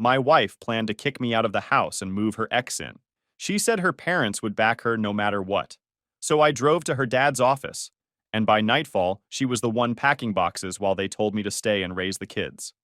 My wife planned to kick me out of the house and move her ex in. She said her parents would back her no matter what. So I drove to her dad's office, and by nightfall, she was the one packing boxes while they told me to stay and raise the kids.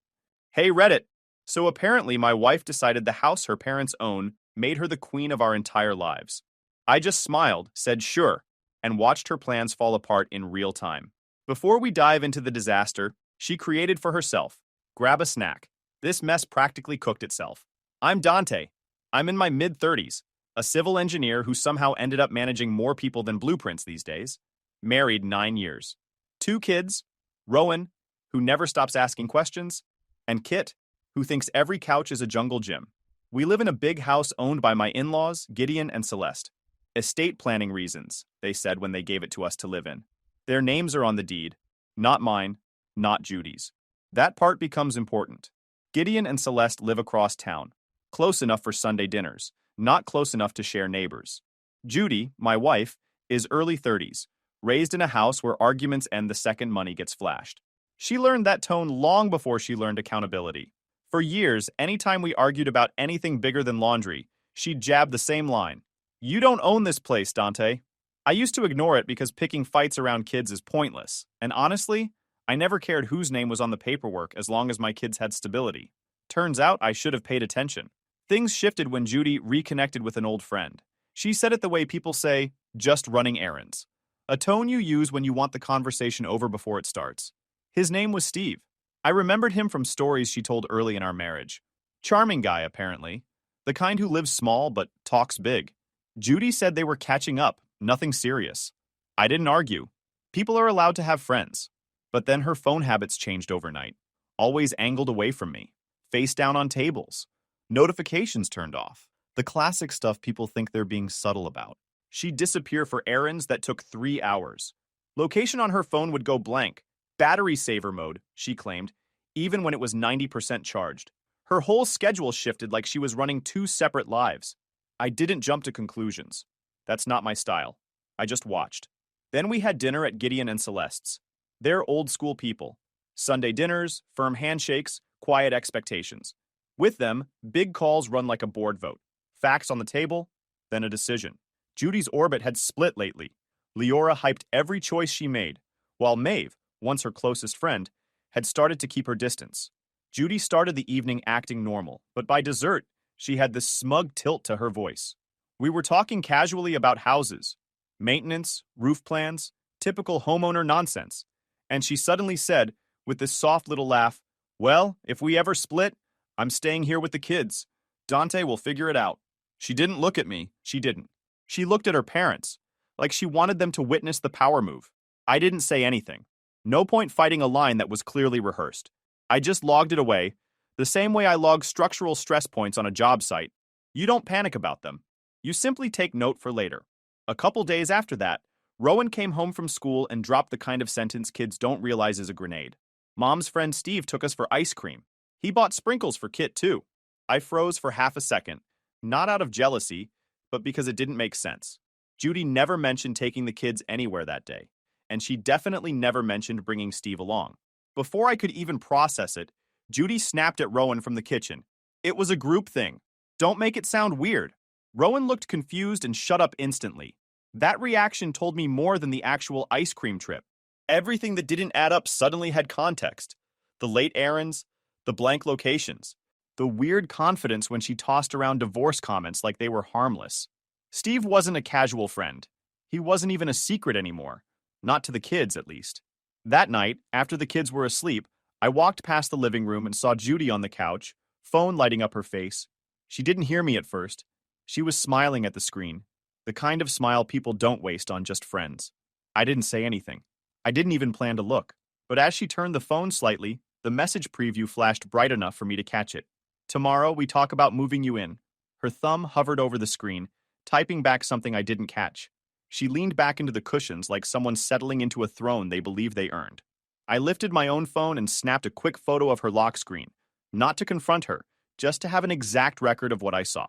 Hey Reddit! So apparently my wife decided the house her parents own made her the queen of our entire lives. I just smiled, said sure, and watched her plans fall apart in real time. Before we dive into the disaster she created for herself, grab a snack. This mess practically cooked itself. I'm Dante. I'm in my mid-30s, a civil engineer who somehow ended up managing more people than blueprints these days. Married 9 years. 2 kids, Rowan, who never stops asking questions, and Kit, who thinks every couch is a jungle gym. We live in a big house owned by my in-laws, Gideon and Celeste. Estate planning reasons, they said when they gave it to us to live in. Their names are on the deed. Not mine, not Judy's. That part becomes important. Gideon and Celeste live across town, close enough for Sunday dinners, not close enough to share neighbors. Judy, my wife, is early 30s, raised in a house where arguments end the second money gets flashed. She learned that tone long before she learned accountability. For years, anytime we argued about anything bigger than laundry, she'd jab the same line. You don't own this place, Dante. I used to ignore it because picking fights around kids is pointless, and honestly, I never cared whose name was on the paperwork as long as my kids had stability. Turns out I should have paid attention. Things shifted when Judy reconnected with an old friend. She said it the way people say, just running errands. A tone you use when you want the conversation over before it starts. His name was Steve. I remembered him from stories she told early in our marriage. Charming guy, apparently. The kind who lives small but talks big. Judy said they were catching up, nothing serious. I didn't argue. People are allowed to have friends. But then her phone habits changed overnight. Always angled away from me. Face down on tables. Notifications turned off. The classic stuff people think they're being subtle about. She'd disappear for errands that took 3 hours. Location on her phone would go blank. Battery saver mode, she claimed, even when it was 90% charged. Her whole schedule shifted like she was running 2 separate lives. I didn't jump to conclusions. That's not my style. I just watched. Then we had dinner at Gideon and Celeste's. They're old school people. Sunday dinners, firm handshakes, quiet expectations. With them, big calls run like a board vote. Facts on the table, then a decision. Judy's orbit had split lately. Leora hyped every choice she made, while Maeve, once her closest friend, had started to keep her distance. Judy started the evening acting normal, but by dessert, she had this smug tilt to her voice. We were talking casually about houses, maintenance, roof plans, typical homeowner nonsense. And she suddenly said, with this soft little laugh, well, if we ever split, I'm staying here with the kids. Dante will figure it out. She didn't look at me. She didn't. She looked at her parents, like she wanted them to witness the power move. I didn't say anything. No point fighting a line that was clearly rehearsed. I just logged it away, the same way I log structural stress points on a job site. You don't panic about them. You simply take note for later. A couple days after that, Rowan came home from school and dropped the kind of sentence kids don't realize is a grenade. Mom's friend Steve took us for ice cream. He bought sprinkles for Kit, too. I froze for half a second, not out of jealousy, but because it didn't make sense. Judy never mentioned taking the kids anywhere that day, and she definitely never mentioned bringing Steve along. Before I could even process it, Judy snapped at Rowan from the kitchen. It was a group thing. Don't make it sound weird. Rowan looked confused and shut up instantly. That reaction told me more than the actual ice cream trip. Everything that didn't add up suddenly had context. The late errands, the blank locations, the weird confidence when she tossed around divorce comments like they were harmless. Steve wasn't a casual friend. He wasn't even a secret anymore. Not to the kids, at least. That night, after the kids were asleep, I walked past the living room and saw Judy on the couch, phone lighting up her face. She didn't hear me at first. She was smiling at the screen, the kind of smile people don't waste on just friends. I didn't say anything. I didn't even plan to look. But as she turned the phone slightly, the message preview flashed bright enough for me to catch it. Tomorrow, we talk about moving you in. Her thumb hovered over the screen, typing back something I didn't catch. She leaned back into the cushions like someone settling into a throne they believe they earned. I lifted my own phone and snapped a quick photo of her lock screen, not to confront her, just to have an exact record of what I saw.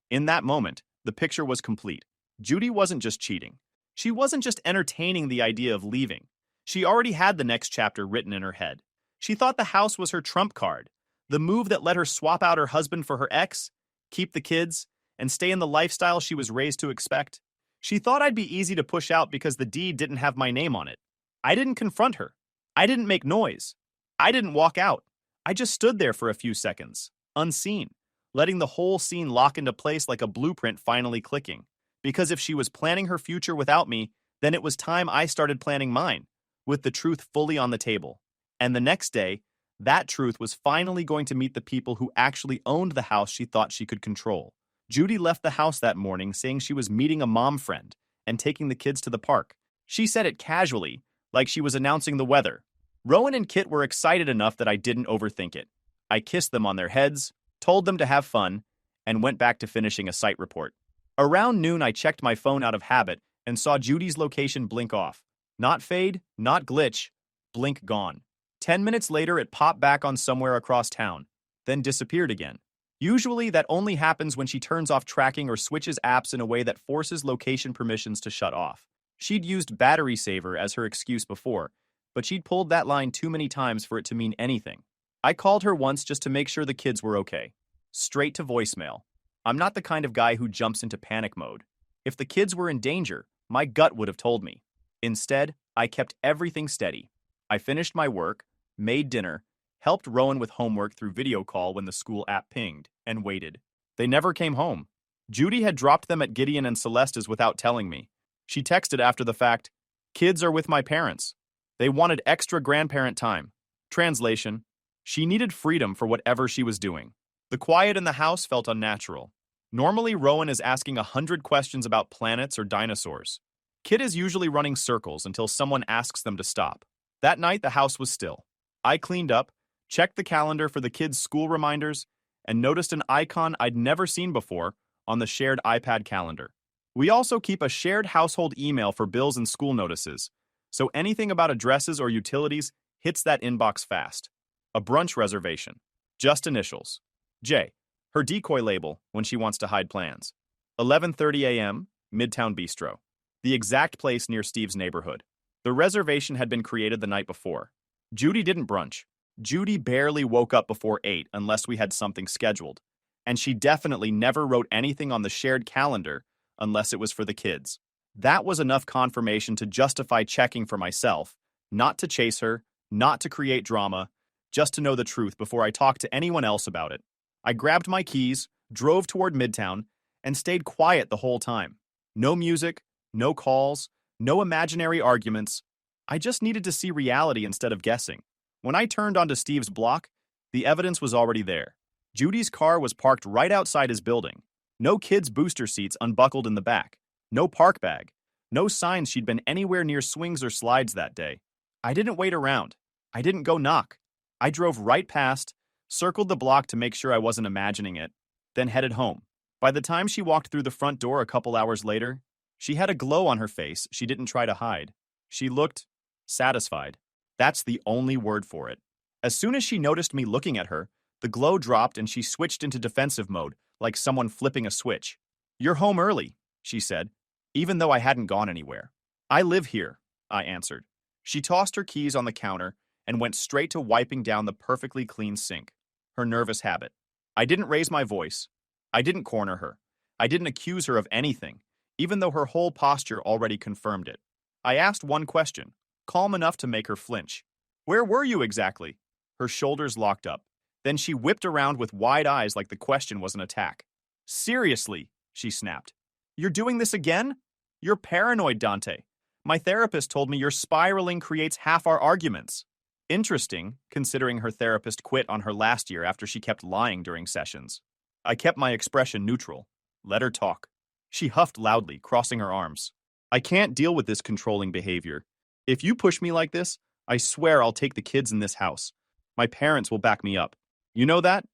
In that moment, the picture was complete. Judy wasn't just cheating. She wasn't just entertaining the idea of leaving. She already had the next chapter written in her head. She thought the house was her trump card. The move that let her swap out her husband for her ex, keep the kids, and stay in the lifestyle she was raised to expect. She thought I'd be easy to push out because the deed didn't have my name on it. I didn't confront her. I didn't make noise. I didn't walk out. I just stood there for a few seconds, unseen, letting the whole scene lock into place like a blueprint finally clicking. Because if she was planning her future without me, then it was time I started planning mine, with the truth fully on the table. And the next day, that truth was finally going to meet the people who actually owned the house she thought she could control. Judy left the house that morning saying she was meeting a mom friend and taking the kids to the park. She said it casually, like she was announcing the weather. Rowan and Kit were excited enough that I didn't overthink it. I kissed them on their heads, told them to have fun, and went back to finishing a site report. Around noon, I checked my phone out of habit and saw Judy's location blink off. Not fade, not glitch, blink gone. 10 minutes later, it popped back on somewhere across town, then disappeared again. Usually, that only happens when she turns off tracking or switches apps in a way that forces location permissions to shut off. She'd used battery saver as her excuse before, but she'd pulled that line too many times for it to mean anything. I called her once just to make sure the kids were okay. Straight to voicemail. I'm not the kind of guy who jumps into panic mode. If the kids were in danger, my gut would have told me. Instead, I kept everything steady. I finished my work, made dinner, helped Rowan with homework through video call when the school app pinged, and waited. They never came home. Judy had dropped them at Gideon and Celeste's without telling me. She texted after the fact, "Kids are with my parents. They wanted extra grandparent time." Translation: she needed freedom for whatever she was doing. The quiet in the house felt unnatural. Normally, Rowan is asking 100 questions about planets or dinosaurs. Kit is usually running circles until someone asks them to stop. That night, the house was still. I cleaned up, checked the calendar for the kids' school reminders, and noticed an icon I'd never seen before on the shared iPad calendar. We also keep a shared household email for bills and school notices, so anything about addresses or utilities hits that inbox fast. A brunch reservation. Just initials. J. Her decoy label when she wants to hide plans. 11:30 a.m., Midtown Bistro. The exact place near Steve's neighborhood. The reservation had been created the night before. Judy didn't brunch. Judy barely woke up before 8 unless we had something scheduled. And she definitely never wrote anything on the shared calendar unless it was for the kids. That was enough confirmation to justify checking for myself, not to chase her, not to create drama, just to know the truth before I talked to anyone else about it. I grabbed my keys, drove toward Midtown, and stayed quiet the whole time. No music, no calls, no imaginary arguments. I just needed to see reality instead of guessing. When I turned onto Steve's block, the evidence was already there. Judy's car was parked right outside his building. No kids' booster seats unbuckled in the back. No park bag. No signs she'd been anywhere near swings or slides that day. I didn't wait around. I didn't go knock. I drove right past, circled the block to make sure I wasn't imagining it, then headed home. By the time she walked through the front door a couple hours later, she had a glow on her face she didn't try to hide. She looked satisfied. That's the only word for it. As soon as she noticed me looking at her, the glow dropped and she switched into defensive mode, like someone flipping a switch. "You're home early," she said, even though I hadn't gone anywhere. "I live here," I answered. She tossed her keys on the counter and went straight to wiping down the perfectly clean sink. Her nervous habit. I didn't raise my voice. I didn't corner her. I didn't accuse her of anything, even though her whole posture already confirmed it. I asked one question, calm enough to make her flinch. "Where were you exactly?" Her shoulders locked up. Then she whipped around with wide eyes like the question was an attack. "Seriously," she snapped. "You're doing this again? You're paranoid, Dante. My therapist told me your spiraling creates half our arguments." Interesting, considering her therapist quit on her last year after she kept lying during sessions. I kept my expression neutral. Let her talk. She huffed loudly, crossing her arms. "I can't deal with this controlling behavior. If you push me like this, I swear I'll take the kids in this house. My parents will back me up. You know that?"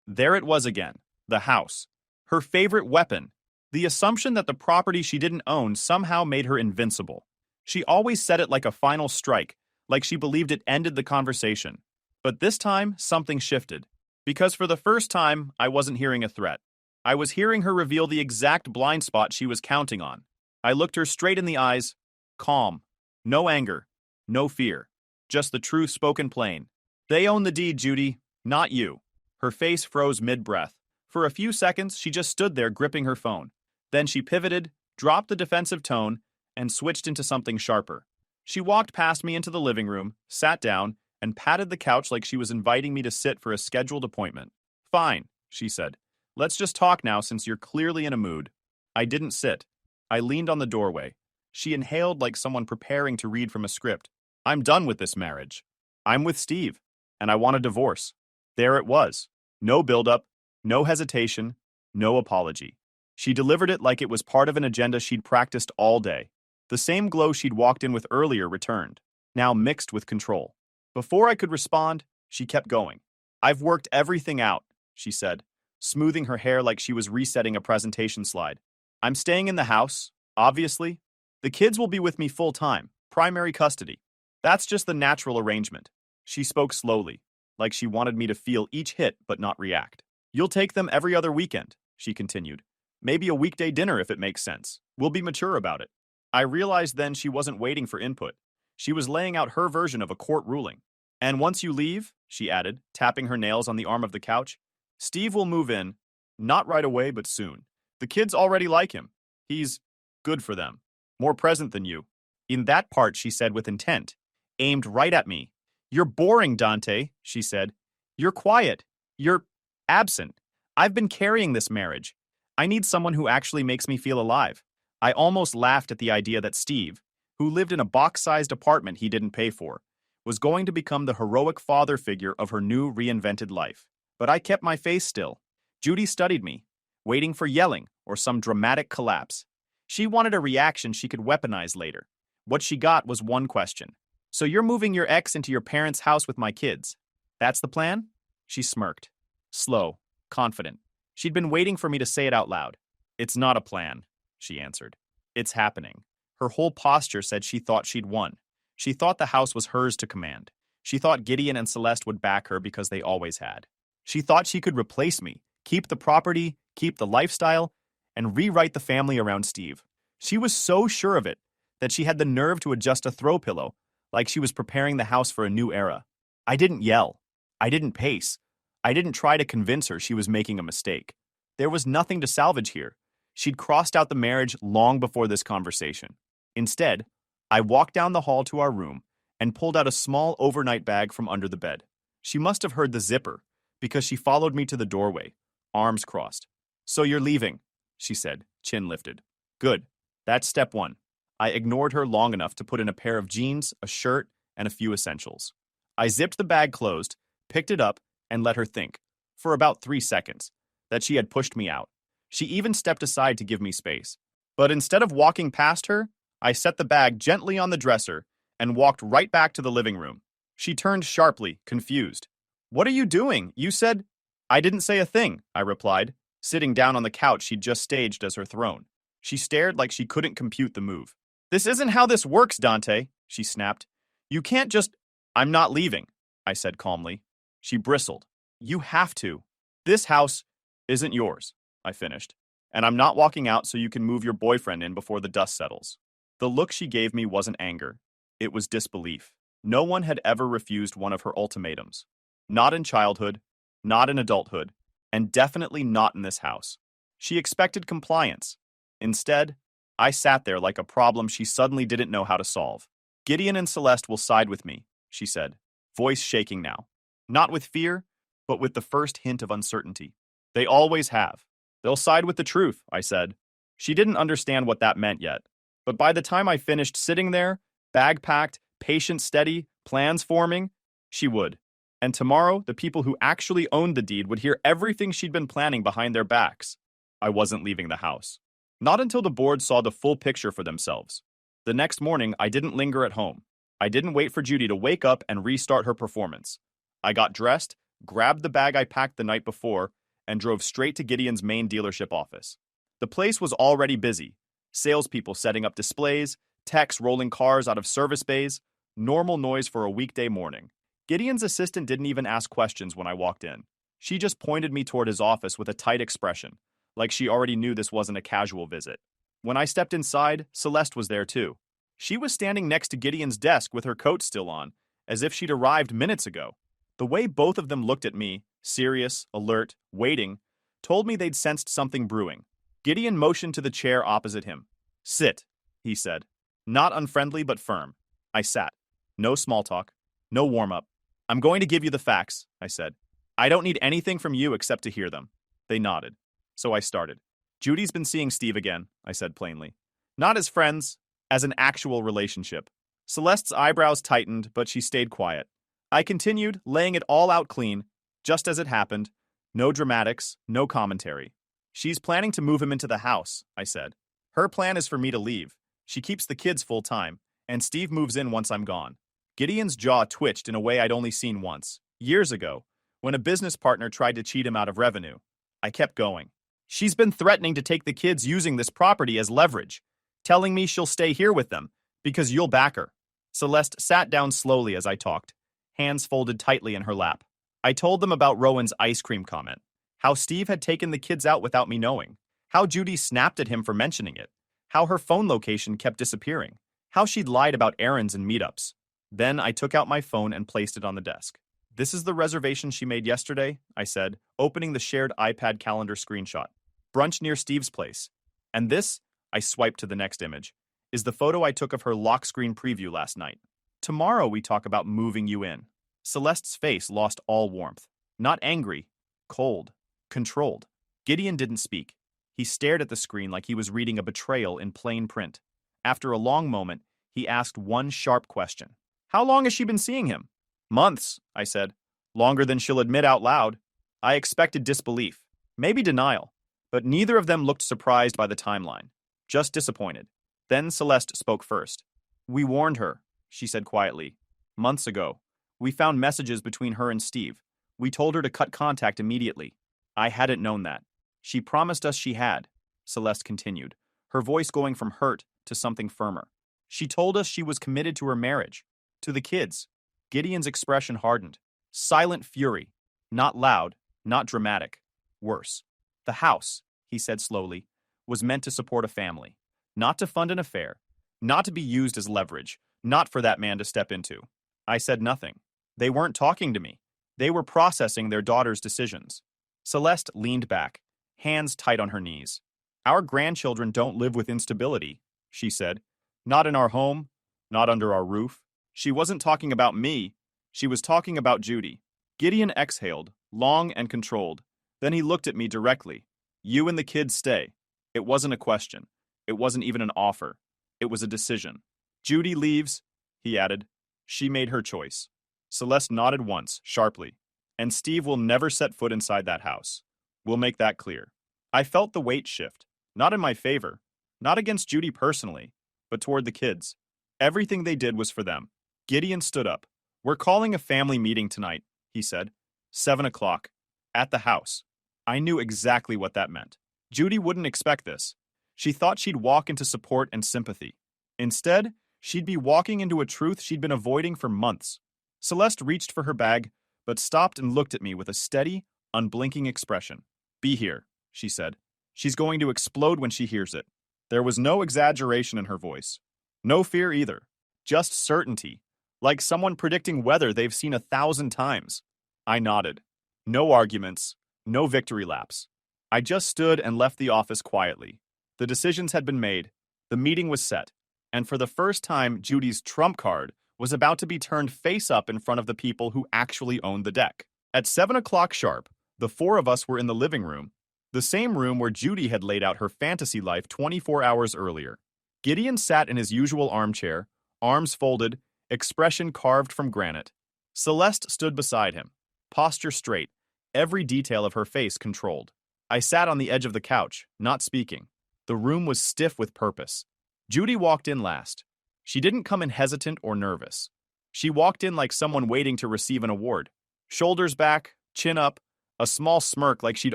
There it was again. The house. Her favorite weapon. The assumption that the property she didn't own somehow made her invincible. She always said it like a final strike, like she believed it ended the conversation. But this time, something shifted. Because for the first time, I wasn't hearing a threat. I was hearing her reveal the exact blind spot she was counting on. I looked her straight in the eyes, calm. No anger. No fear. Just the truth spoken plain. "They own the deed, Judy, not you." Her face froze mid-breath. For a few seconds, she just stood there gripping her phone. Then she pivoted, dropped the defensive tone, and switched into something sharper. She walked past me into the living room, sat down, and patted the couch like she was inviting me to sit for a scheduled appointment. "Fine," she said. "Let's just talk now since you're clearly in a mood." I didn't sit. I leaned on the doorway. She inhaled like someone preparing to read from a script. "I'm done with this marriage. I'm with Steve, and I want a divorce." There it was. No buildup, no hesitation, no apology. She delivered it like it was part of an agenda she'd practiced all day. The same glow she'd walked in with earlier returned, now mixed with control. Before I could respond, she kept going. "I've worked everything out," she said, smoothing her hair like she was resetting a presentation slide. "I'm staying in the house, obviously. The kids will be with me full-time, primary custody. That's just the natural arrangement." She spoke slowly, like she wanted me to feel each hit but not react. "You'll take them every other weekend," she continued. "Maybe a weekday dinner if it makes sense. We'll be mature about it." I realized then she wasn't waiting for input. She was laying out her version of a court ruling. "And once you leave," she added, tapping her nails on the arm of the couch, "Steve will move in. Not right away, but soon. The kids already like him. He's good for them. More present than you." In that part, she said with intent, aimed right at me. "You're boring, Dante," she said. "You're quiet. You're absent. I've been carrying this marriage. I need someone who actually makes me feel alive." I almost laughed at the idea that Steve, who lived in a box-sized apartment he didn't pay for, was going to become the heroic father figure of her new reinvented life. But I kept my face still. Judy studied me, waiting for yelling or some dramatic collapse. She wanted a reaction she could weaponize later. What she got was one question. "So you're moving your ex into your parents' house with my kids? That's the plan?" She smirked. Slow, confident. She'd been waiting for me to say it out loud. "It's not a plan," she answered. "It's happening." Her whole posture said she thought she'd won. She thought the house was hers to command. She thought Gideon and Celeste would back her because they always had. She thought she could replace me, keep the property, keep the lifestyle, and rewrite the family around Steve. She was so sure of it that she had the nerve to adjust a throw pillow, like she was preparing the house for a new era. I didn't yell. I didn't pace. I didn't try to convince her she was making a mistake. There was nothing to salvage here. She'd crossed out the marriage long before this conversation. Instead, I walked down the hall to our room and pulled out a small overnight bag from under the bed. She must have heard the zipper, because she followed me to the doorway, arms crossed. "So you're leaving," she said, chin lifted. "Good. That's step one." I ignored her long enough to put in a pair of jeans, a shirt, and a few essentials. I zipped the bag closed, picked it up, and let her think, for about 3 seconds, that she had pushed me out. She even stepped aside to give me space. But instead of walking past her, I set the bag gently on the dresser and walked right back to the living room. She turned sharply, confused. "What are you doing? You said—" "I didn't say a thing," I replied, sitting down on the couch she'd just staged as her throne. She stared like she couldn't compute the move. "This isn't how this works, Dante," she snapped. "You can't just—" "I'm not leaving," I said calmly. She bristled. "You have to. This house isn't yours," I finished. "And I'm not walking out so you can move your boyfriend in before the dust settles." The look she gave me wasn't anger. It was disbelief. No one had ever refused one of her ultimatums. Not in childhood, not in adulthood, and definitely not in this house. She expected compliance. Instead, I sat there like a problem she suddenly didn't know how to solve. "Gideon and Celeste will side with me," she said, voice shaking now. Not with fear, but with the first hint of uncertainty. "They always have. They'll side with the truth," I said. She didn't understand what that meant yet. But by the time I finished sitting there, bag packed, patience steady, plans forming, she would. And tomorrow, the people who actually owned the deed would hear everything she'd been planning behind their backs. I wasn't leaving the house. Not until the board saw the full picture for themselves. The next morning, I didn't linger at home. I didn't wait for Judy to wake up and restart her performance. I got dressed, grabbed the bag I packed the night before, and drove straight to Gideon's main dealership office. The place was already busy. Salespeople setting up displays, techs rolling cars out of service bays, normal noise for a weekday morning. Gideon's assistant didn't even ask questions when I walked in. She just pointed me toward his office with a tight expression, like she already knew this wasn't a casual visit. When I stepped inside, Celeste was there too. She was standing next to Gideon's desk with her coat still on, as if she'd arrived minutes ago. The way both of them looked at me serious, alert, waiting, told me they'd sensed something brewing. Gideon motioned to the chair opposite him. Sit, he said. Not unfriendly, but firm. I sat. No small talk. No warm-up. I'm going to give you the facts, I said. I don't need anything from you except to hear them. They nodded. So I started. Judy's been seeing Steve again, I said plainly. Not as friends, as an actual relationship. Celeste's eyebrows tightened, but she stayed quiet. I continued, laying it all out clean, just as it happened. No dramatics, no commentary. She's planning to move him into the house, I said. Her plan is for me to leave. She keeps the kids full-time, and Steve moves in once I'm gone. Gideon's jaw twitched in a way I'd only seen once, years ago, when a business partner tried to cheat him out of revenue. I kept going. She's been threatening to take the kids using this property as leverage, telling me she'll stay here with them because you'll back her. Celeste sat down slowly as I talked, hands folded tightly in her lap. I told them about Rowan's ice cream comment, how Steve had taken the kids out without me knowing, how Judy snapped at him for mentioning it, how her phone location kept disappearing, how she'd lied about errands and meetups. Then I took out my phone and placed it on the desk. This is the reservation she made yesterday, I said, opening the shared iPad calendar screenshot. Brunch near Steve's place. And this, I swiped to the next image, is the photo I took of her lock screen preview last night. Tomorrow we talk about moving you in. Celeste's face lost all warmth. Not angry, cold, controlled. Gideon didn't speak. He stared at the screen like he was reading a betrayal in plain print. After a long moment, he asked one sharp question. How long has she been seeing him? Months, I said. Longer than she'll admit out loud. I expected disbelief, maybe denial, but neither of them looked surprised by the timeline, just disappointed. Then Celeste spoke first. We warned her, she said quietly. Months ago, we found messages between her and Steve. We told her to cut contact immediately. I hadn't known that. She promised us she had, Celeste continued, her voice going from hurt to something firmer. She told us she was committed to her marriage, to the kids. Gideon's expression hardened. Silent fury. Not loud, not dramatic. Worse. The house, he said slowly, was meant to support a family, not to fund an affair, not to be used as leverage, not for that man to step into. I said nothing. They weren't talking to me. They were processing their daughter's decisions. Celeste leaned back, hands tight on her knees. Our grandchildren don't live with instability, she said. Not in our home, not under our roof. She wasn't talking about me. She was talking about Judy. Gideon exhaled, long and controlled. Then he looked at me directly. You and the kids stay. It wasn't a question. It wasn't even an offer. It was a decision. Judy leaves, he added. She made her choice. Celeste nodded once, sharply. And Steve will never set foot inside that house. We'll make that clear. I felt the weight shift. Not in my favor. Not against Judy personally, but toward the kids. Everything they did was for them. Gideon stood up. We're calling a family meeting tonight, he said. 7 o'clock. At the house. I knew exactly what that meant. Judy wouldn't expect this. She thought she'd walk into support and sympathy. Instead, she'd be walking into a truth she'd been avoiding for months. Celeste reached for her bag, but stopped and looked at me with a steady, unblinking expression. Be here, she said. She's going to explode when she hears it. There was no exaggeration in her voice. No fear either. Just certainty. Like someone predicting weather they've seen 1,000 times. I nodded. No arguments. No victory laps. I just stood and left the office quietly. The decisions had been made. The meeting was set. And for the first time, Judy's trump card was about to be turned face up in front of the people who actually owned the deck. At 7 o'clock sharp, the four of us were in the living room, the same room where Judy had laid out her fantasy life 24 hours earlier. Gideon sat in his usual armchair, arms folded, expression carved from granite. Celeste stood beside him, posture straight, every detail of her face controlled. I sat on the edge of the couch, not speaking. The room was stiff with purpose. Judy walked in last. She didn't come in hesitant or nervous. She walked in like someone waiting to receive an award. Shoulders back, chin up, a small smirk like she'd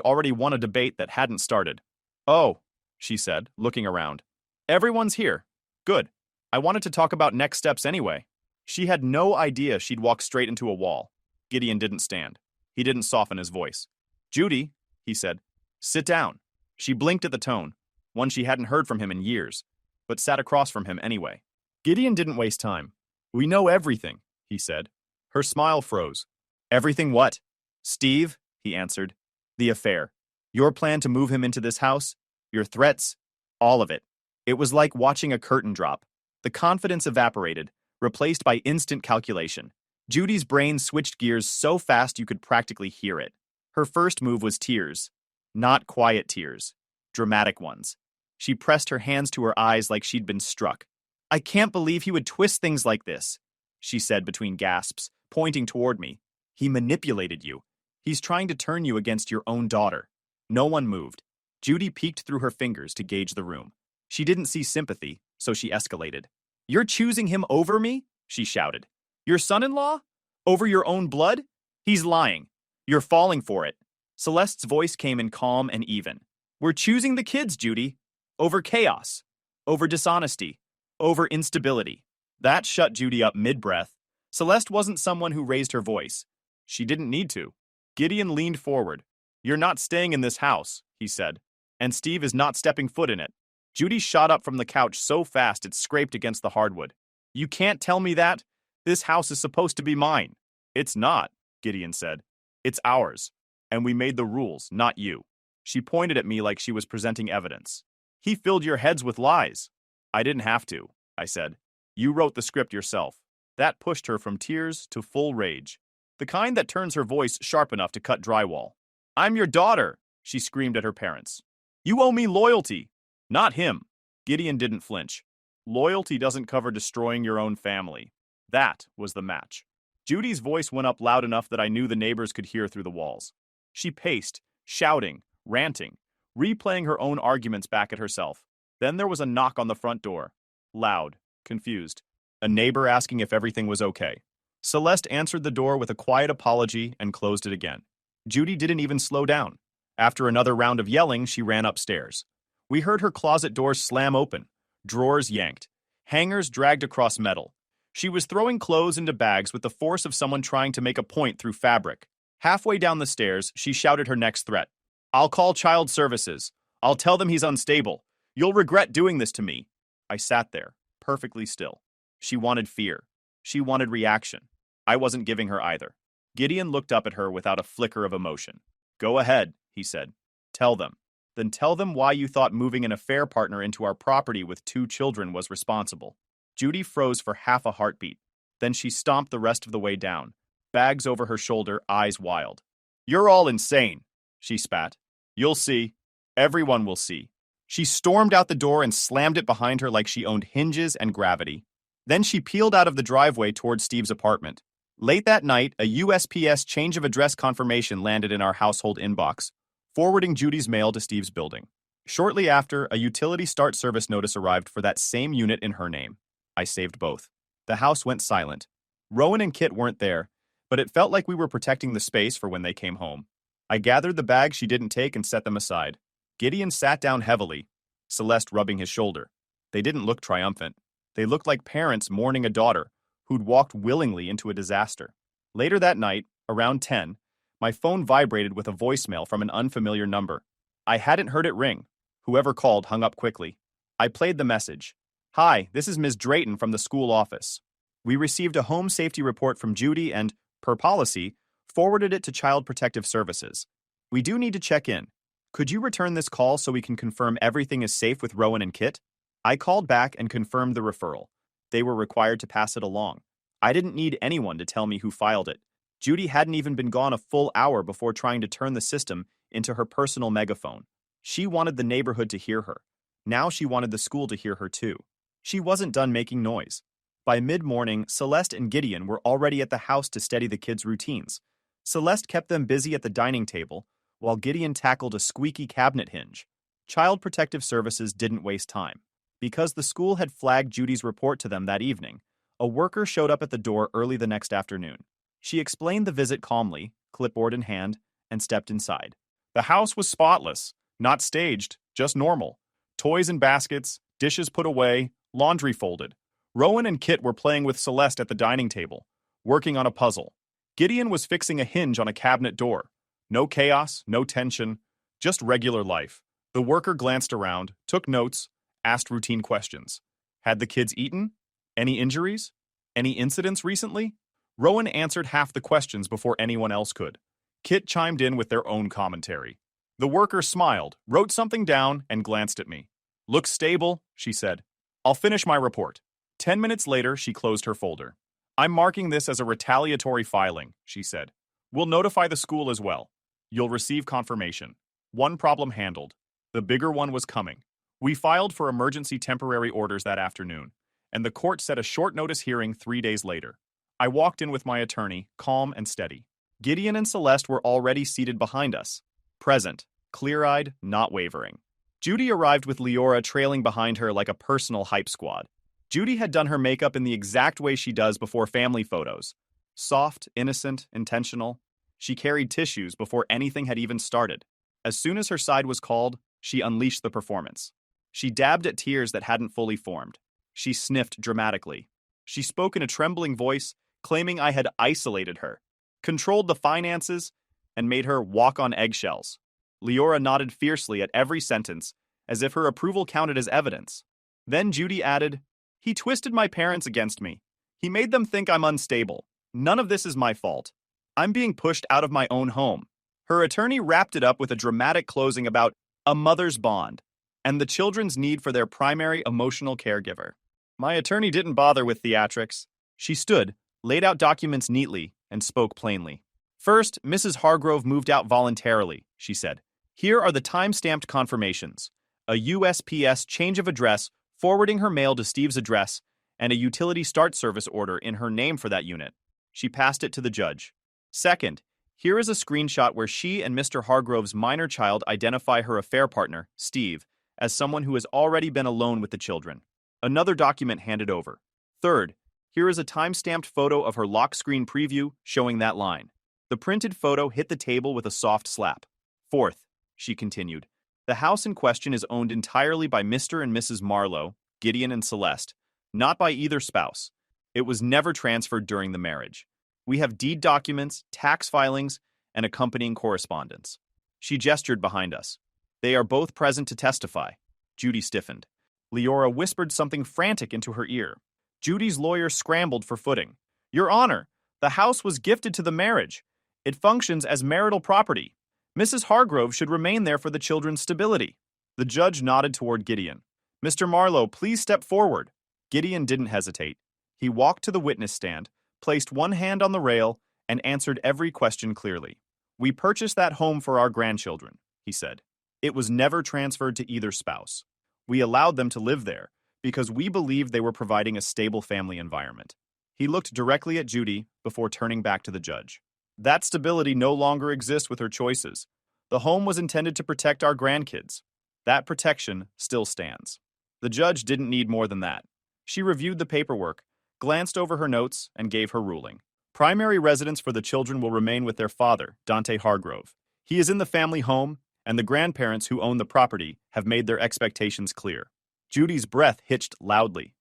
already won a debate that hadn't started. Oh, she said, looking around. Everyone's here. Good. I wanted to talk about next steps anyway. She had no idea she'd walk straight into a wall. Gideon didn't stand. He didn't soften his voice. Judy, he said, sit down. She blinked at the tone, one she hadn't heard from him in years, but sat across from him anyway. Gideon didn't waste time. We know everything, he said. Her smile froze. Everything what? Steve, he answered. The affair. Your plan to move him into this house, your threats, all of it. It was like watching a curtain drop. The confidence evaporated, replaced by instant calculation. Judy's brain switched gears so fast you could practically hear it. Her first move was tears. Not quiet tears. Dramatic ones. She pressed her hands to her eyes like she'd been struck. I can't believe he would twist things like this, she said between gasps, pointing toward me. He manipulated you. He's trying to turn you against your own daughter. No one moved. Judy peeked through her fingers to gauge the room. She didn't see sympathy, so she escalated. You're choosing him over me? She shouted. Your son-in-law? Over your own blood? He's lying. You're falling for it. Celeste's voice came in calm and even. We're choosing the kids, Judy. Over chaos. Over dishonesty. Over instability. That shut Judy up mid-breath. Celeste wasn't someone who raised her voice. She didn't need to. Gideon leaned forward. You're not staying in this house, he said. And Steve is not stepping foot in it. Judy shot up from the couch so fast it scraped against the hardwood. You can't tell me that? This house is supposed to be mine. It's not, Gideon said. It's ours. And we made the rules, not you. She pointed at me like she was presenting evidence. He filled your heads with lies. I didn't have to, I said. You wrote the script yourself. That pushed her from tears to full rage. The kind that turns her voice sharp enough to cut drywall. I'm your daughter, she screamed at her parents. You owe me loyalty. Not him. Gideon didn't flinch. Loyalty doesn't cover destroying your own family. That was the match. Judy's voice went up loud enough that I knew the neighbors could hear through the walls. She paced, shouting, ranting, replaying her own arguments back at herself. Then there was a knock on the front door. Loud, confused. A neighbor asking if everything was okay. Celeste answered the door with a quiet apology and closed it again. Judy didn't even slow down. After another round of yelling, she ran upstairs. We heard her closet door slam open, drawers yanked, hangers dragged across metal. She was throwing clothes into bags with the force of someone trying to make a point through fabric. Halfway down the stairs, she shouted her next threat. I'll call child services. I'll tell them he's unstable. You'll regret doing this to me. I sat there, perfectly still. She wanted fear. She wanted reaction. I wasn't giving her either. Gideon looked up at her without a flicker of emotion. Go ahead, he said. Tell them. Then tell them why you thought moving an affair partner into our property with 2 children was responsible. Judy froze for half a heartbeat. Then she stomped the rest of the way down, bags over her shoulder, eyes wild. You're all insane, she spat. You'll see. Everyone will see. She stormed out the door and slammed it behind her like she owned hinges and gravity. Then she peeled out of the driveway toward Steve's apartment. Late that night, a USPS change of address confirmation landed in our household inbox, forwarding Judy's mail to Steve's building. Shortly after, a utility start service notice arrived for that same unit in her name. I saved both. The house went silent. Rowan and Kit weren't there, but it felt like we were protecting the space for when they came home. I gathered the bags she didn't take and set them aside. Gideon sat down heavily, Celeste rubbing his shoulder. They didn't look triumphant. They looked like parents mourning a daughter who'd walked willingly into a disaster. Later that night, around 10, my phone vibrated with a voicemail from an unfamiliar number. I hadn't heard it ring. Whoever called hung up quickly. I played the message. Hi, this is Ms. Drayton from the school office. We received a home safety report from Judy and, per policy, forwarded it to Child Protective Services. We do need to check in. Could you return this call so we can confirm everything is safe with Rowan and Kit? I called back and confirmed the referral. They were required to pass it along. I didn't need anyone to tell me who filed it. Judy hadn't even been gone a full hour before trying to turn the system into her personal megaphone. She wanted the neighborhood to hear her. Now she wanted the school to hear her too. She wasn't done making noise. By mid-morning, Celeste and Gideon were already at the house to steady the kids' routines. Celeste kept them busy at the dining table, while Gideon tackled a squeaky cabinet hinge. Child Protective Services didn't waste time. Because the school had flagged Judy's report to them that evening, a worker showed up at the door early the next afternoon. She explained the visit calmly, clipboard in hand, and stepped inside. The house was spotless, not staged, just normal. Toys in baskets, dishes put away, laundry folded. Rowan and Kit were playing with Celeste at the dining table, working on a puzzle. Gideon was fixing a hinge on a cabinet door. No chaos, no tension, just regular life. The worker glanced around, took notes, asked routine questions. Had the kids eaten? Any injuries? Any incidents recently? Rowan answered half the questions before anyone else could. Kit chimed in with their own commentary. The worker smiled, wrote something down, and glanced at me. Looks stable, she said. I'll finish my report. 10 minutes later, she closed her folder. I'm marking this as a retaliatory filing, she said. We'll notify the school as well. You'll receive confirmation. One problem handled. The bigger one was coming. We filed for emergency temporary orders that afternoon, and the court set a short notice hearing 3 days later. I walked in with my attorney, calm and steady. Gideon and Celeste were already seated behind us. Present, clear-eyed, not wavering. Judy arrived with Leora trailing behind her like a personal hype squad. Judy had done her makeup in the exact way she does before family photos. Soft, innocent, intentional. She carried tissues before anything had even started. As soon as her side was called, she unleashed the performance. She dabbed at tears that hadn't fully formed. She sniffed dramatically. She spoke in a trembling voice, claiming I had isolated her, controlled the finances, and made her walk on eggshells. Leora nodded fiercely at every sentence, as if her approval counted as evidence. Then Judy added, He twisted my parents against me. He made them think I'm unstable. None of this is my fault. I'm being pushed out of my own home. Her attorney wrapped it up with a dramatic closing about a mother's bond and the children's need for their primary emotional caregiver. My attorney didn't bother with theatrics. She stood, laid out documents neatly, and spoke plainly. First, Mrs. Hargrove moved out voluntarily, she said. Here are the time-stamped confirmations. A USPS change of address forwarding her mail to Steve's address, and a utility start service order in her name for that unit. She passed it to the judge. Second, here is a screenshot where she and Mr. Hargrove's minor child identify her affair partner, Steve, as someone who has already been alone with the children. Another document handed over. Third, here is a time-stamped photo of her lock screen preview showing that line. The printed photo hit the table with a soft slap. Fourth, she continued, the house in question is owned entirely by Mr. and Mrs. Marlowe, Gideon and Celeste, not by either spouse. It was never transferred during the marriage. We have deed documents, tax filings, and accompanying correspondence. She gestured behind us. They are both present to testify. Judy stiffened. Leora whispered something frantic into her ear. Judy's lawyer scrambled for footing. Your Honor, the house was gifted to the marriage. It functions as marital property. Mrs. Hargrove should remain there for the children's stability. The judge nodded toward Gideon. Mr. Marlowe, please step forward. Gideon didn't hesitate. He walked to the witness stand, placed one hand on the rail, and answered every question clearly. We purchased that home for our grandchildren, he said. It was never transferred to either spouse. We allowed them to live there because we believed they were providing a stable family environment. He looked directly at Judy before turning back to the judge. That stability no longer exists with her choices. The home was intended to protect our grandkids. That protection still stands. The judge didn't need more than that. She reviewed the paperwork, glanced over her notes, and gave her ruling. Primary residence for the children will remain with their father, Dante Hargrove. He is in the family home, and the grandparents who own the property have made their expectations clear. Judy's breath hitched loudly.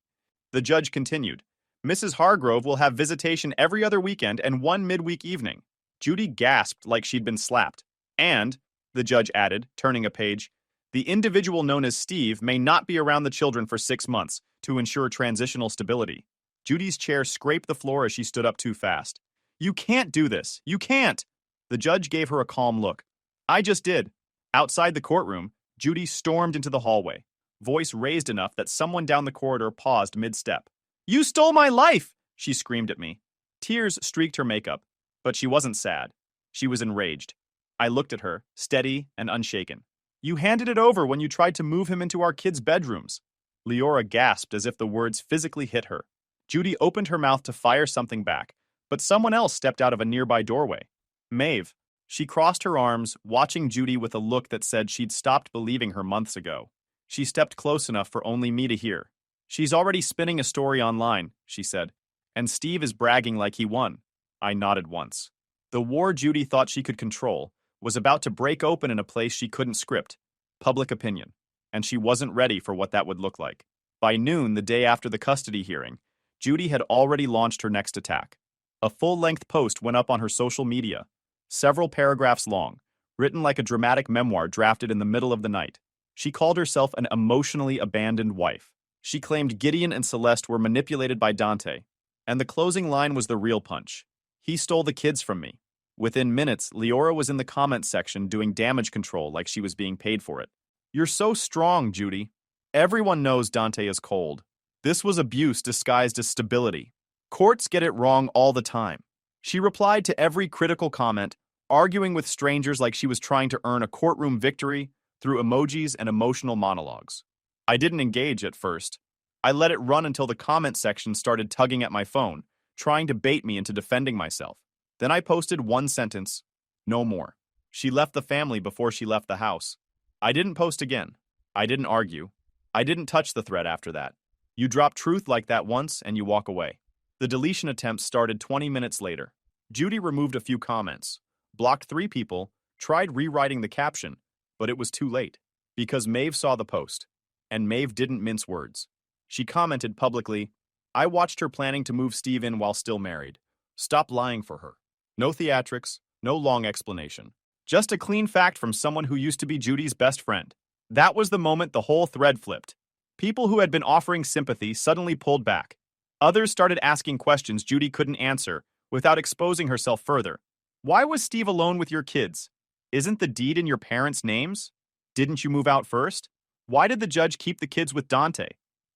The judge continued. Mrs. Hargrove will have visitation every other weekend and one midweek evening. Judy gasped like she'd been slapped. And, the judge added, turning a page, the individual known as Steve may not be around the children for 6 months to ensure transitional stability. Judy's chair scraped the floor as she stood up too fast. You can't do this. You can't. The judge gave her a calm look. I just did. Outside the courtroom, Judy stormed into the hallway, voice raised enough that someone down the corridor paused mid-step. You stole my life, she screamed at me. Tears streaked her makeup, but she wasn't sad. She was enraged. I looked at her, steady and unshaken. You handed it over when you tried to move him into our kids' bedrooms. Leora gasped as if the words physically hit her. Judy opened her mouth to fire something back, but someone else stepped out of a nearby doorway. Maeve. She crossed her arms, watching Judy with a look that said she'd stopped believing her months ago. She stepped close enough for only me to hear. She's already spinning a story online, she said, and Steve is bragging like he won. I nodded once. The war Judy thought she could control was about to break open in a place she couldn't script, public opinion, and she wasn't ready for what that would look like. By noon, the day after the custody hearing, Judy had already launched her next attack. A full-length post went up on her social media, several paragraphs long, written like a dramatic memoir drafted in the middle of the night. She called herself an emotionally abandoned wife. She claimed Gideon and Celeste were manipulated by Dante, and the closing line was the real punch. He stole the kids from me. Within minutes, Leora was in the comments section doing damage control like she was being paid for it. "You're so strong, Judy. Everyone knows Dante is cold. This was abuse disguised as stability. Courts get it wrong all the time." She replied to every critical comment, arguing with strangers like she was trying to earn a courtroom victory through emojis and emotional monologues. I didn't engage at first. I let it run until the comment section started tugging at my phone, trying to bait me into defending myself. Then I posted one sentence, "No more." She left the family before she left the house. I didn't post again. I didn't argue. I didn't touch the thread after that. You drop truth like that once and you walk away. The deletion attempt started 20 minutes later. Judy removed a few comments, blocked 3 people, tried rewriting the caption, but it was too late, because Maeve saw the post, and Maeve didn't mince words. She commented publicly, "I watched her planning to move Steve in while still married. Stop lying for her." No theatrics, no long explanation. Just a clean fact from someone who used to be Judy's best friend. That was the moment the whole thread flipped. People who had been offering sympathy suddenly pulled back. Others started asking questions Judy couldn't answer without exposing herself further. Why was Steve alone with your kids? Isn't the deed in your parents' names? Didn't you move out first? Why did the judge keep the kids with Dante?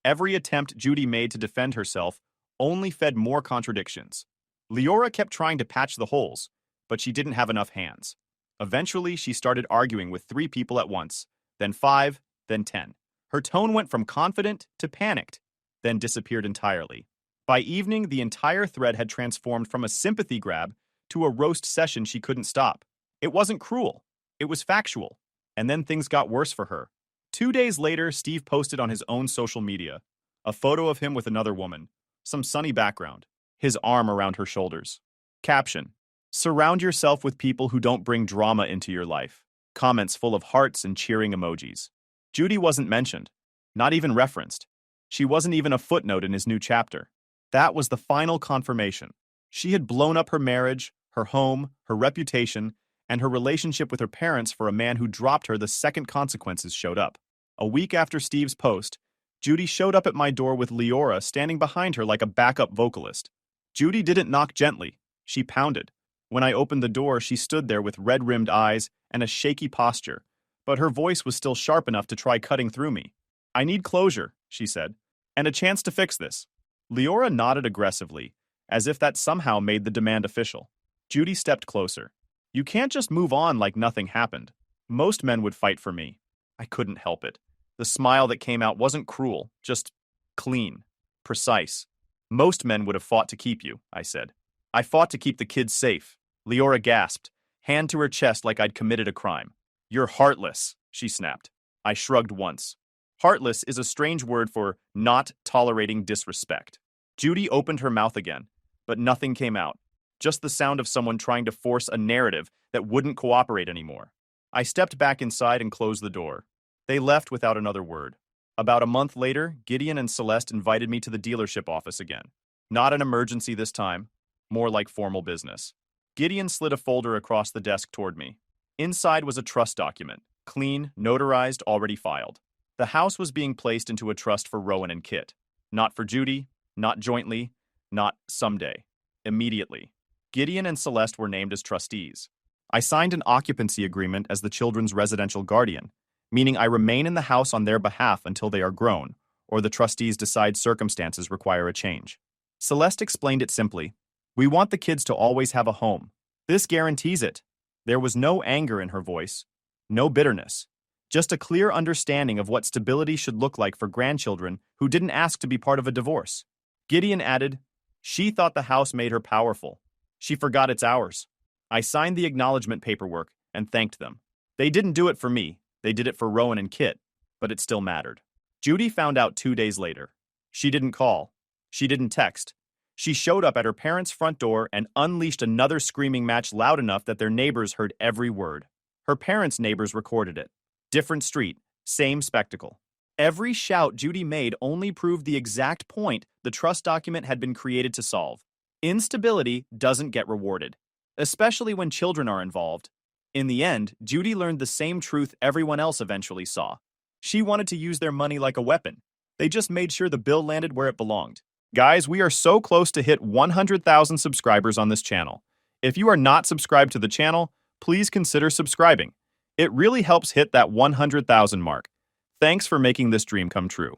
Every attempt Judy made to defend herself only fed more contradictions. Leora kept trying to patch the holes, but she didn't have enough hands. Eventually, she started arguing with 3 people at once, then 5, then 10. Her tone went from confident to panicked, then disappeared entirely. By evening, the entire thread had transformed from a sympathy grab to a roast session she couldn't stop. It wasn't cruel. It was factual. And then things got worse for her. 2 days later, Steve posted on his own social media a photo of him with another woman, some sunny background, his arm around her shoulders. Caption: "Surround yourself with people who don't bring drama into your life." Comments full of hearts and cheering emojis. Judy wasn't mentioned, not even referenced. She wasn't even a footnote in his new chapter. That was the final confirmation. She had blown up her marriage, her home, her reputation, and her relationship with her parents for a man who dropped her the second consequences showed up. A week after Steve's post, Judy showed up at my door with Leora standing behind her like a backup vocalist. Judy didn't knock gently. She pounded. When I opened the door, she stood there with red-rimmed eyes and a shaky posture, but her voice was still sharp enough to try cutting through me. "I need closure," she said, "and a chance to fix this." Leora nodded aggressively, as if that somehow made the demand official. Judy stepped closer. "You can't just move on like nothing happened. Most men would fight for me." I couldn't help it. The smile that came out wasn't cruel, just clean, precise. "Most men would have fought to keep you," I said. "I fought to keep the kids safe." Leora gasped, hand to her chest like I'd committed a crime. "You're heartless," she snapped. I shrugged once. Heartless is a strange word for not tolerating disrespect. Judy opened her mouth again, but nothing came out. Just the sound of someone trying to force a narrative that wouldn't cooperate anymore. I stepped back inside and closed the door. They left without another word. About a month later, Gideon and Celeste invited me to the dealership office again. Not an emergency this time, more like formal business. Gideon slid a folder across the desk toward me. Inside was a trust document, clean, notarized, already filed. The house was being placed into a trust for Rowan and Kit. Not for Judy, not jointly, not someday. Immediately. Gideon and Celeste were named as trustees. I signed an occupancy agreement as the children's residential guardian, meaning I remain in the house on their behalf until they are grown, or the trustees decide circumstances require a change. Celeste explained it simply. "We want the kids to always have a home. This guarantees it." There was no anger in her voice, no bitterness, just a clear understanding of what stability should look like for grandchildren who didn't ask to be part of a divorce. Gideon added, "She thought the house made her powerful. She forgot it's ours." I signed the acknowledgement paperwork and thanked them. They didn't do it for me. They did it for Rowan and Kit, but it still mattered. Judy found out 2 days later. She didn't call. She didn't text. She showed up at her parents' front door and unleashed another screaming match loud enough that their neighbors heard every word. Her parents' neighbors recorded it. Different street, same spectacle. Every shout Judy made only proved the exact point the trust document had been created to solve. Instability doesn't get rewarded, especially when children are involved. In the end, Judy learned the same truth everyone else eventually saw. She wanted to use their money like a weapon. They just made sure the bill landed where it belonged. Guys, we are so close to hit 100,000 subscribers on this channel. If you are not subscribed to the channel, please consider subscribing. It really helps hit that 100,000 mark. Thanks for making this dream come true.